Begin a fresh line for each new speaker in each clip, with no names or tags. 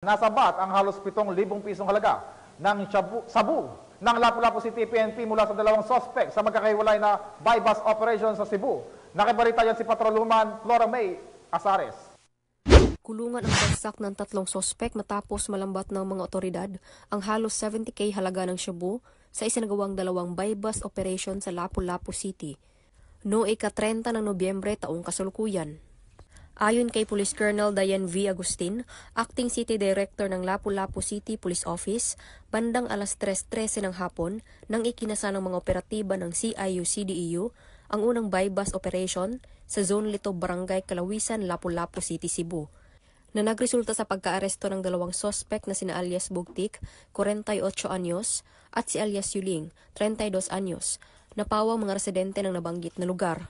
Nasabat ang halos 7,000 pisong halaga ng sabu ng Lapu-Lapu City PNP mula sa dalawang sospek sa magkakahiwalay na buy-bust operation sa Cebu. Nakibalita yan si Patrolwoman Flora May Azares.
Kulungan ang bagsak ng 3 sospek matapos malambat ng mga otoridad ang halos 70K halaga ng shabu sa isinagawang dalawang buy-bust operation sa Lapu-Lapu City noong ika-30 ng Nobyembre taong kasalukuyan. Ayon kay Police Colonel Diane V. Agustin, Acting City Director ng Lapu-Lapu City Police Office, bandang alas 3:13 ng hapon nang ikinasa ng mga operatiba ng CIU-CDEU ang unang buy-bust operation sa Zone Lito Barangay Kalawisan, Lapu-Lapu City, Cebu, na nagresulta sa pagkaaresto ng dalawang sospek na sina alias Bugtik, 48 anyos, at si alias Yuling, 32 anyos, na pawang mga residente ng nabanggit na lugar.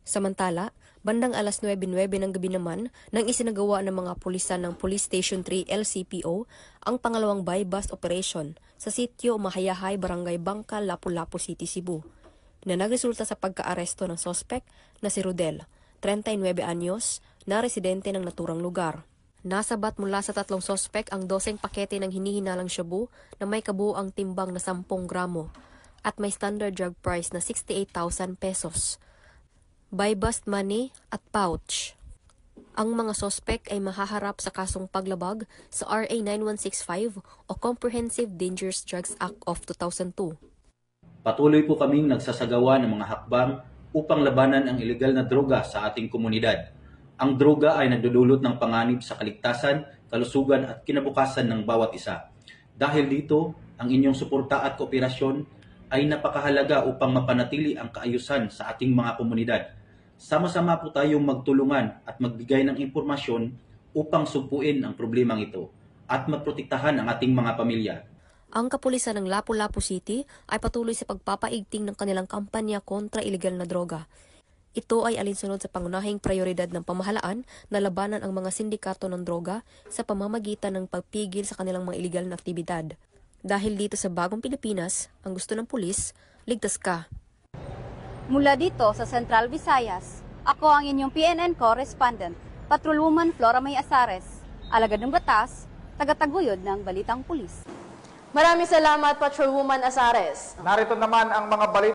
Samantala, bandang alas 9:09 ng gabi naman nang isinagawa ng mga pulisan ng Police Station 3 LCPO ang pangalawang buy-bust operation sa sitio Mahayahay, Barangay Bangkal, Lapu-Lapu City, Cebu, na nagresulta sa pagkaaresto ng sospek na si Rodel, 39 anyos, na residente ng naturang lugar. Nasabat mula sa 3 sospek ang 12 pakete ng hinihinalang shabu na may kabuuang timbang na 10 gramo at may standard drug price na 68,000 pesos. Buy-bust money at pouch. Ang mga sospek ay mahaharap sa kasong paglabag sa RA 9165 o Comprehensive Dangerous Drugs Act of 2002.
Patuloy po kaming nagsasagawa ng mga hakbang upang labanan ang ilegal na droga sa ating komunidad. Ang droga ay nagdudulot ng panganib sa kaligtasan, kalusugan at kinabukasan ng bawat isa. Dahil dito, ang inyong suporta at kooperasyon ay napakahalaga upang mapanatili ang kaayusan sa ating mga komunidad. Sama-sama po tayong magtulungan at magbigay ng impormasyon upang sugpuin ang problemang ito at maprotektahan ang ating mga pamilya.
Ang kapulisan ng Lapu-Lapu City ay patuloy sa pagpapaigting ng kanilang kampanya kontra ilegal na droga. Ito ay alinsunod sa pangunahing prioridad ng pamahalaan na labanan ang mga sindikato ng droga sa pamamagitan ng pagpigil sa kanilang mga ilegal na aktibidad. Dahil dito sa bagong Pilipinas, ang gusto ng pulis, ligtas ka.
Mula dito sa Central Visayas, ako ang inyong PNN correspondent, Patrolwoman Flora May Azares, alagad ng batas, tagataguyod ng Balitang Pulis.
Maraming salamat, Patrolwoman Azares.
Narito naman ang mga balita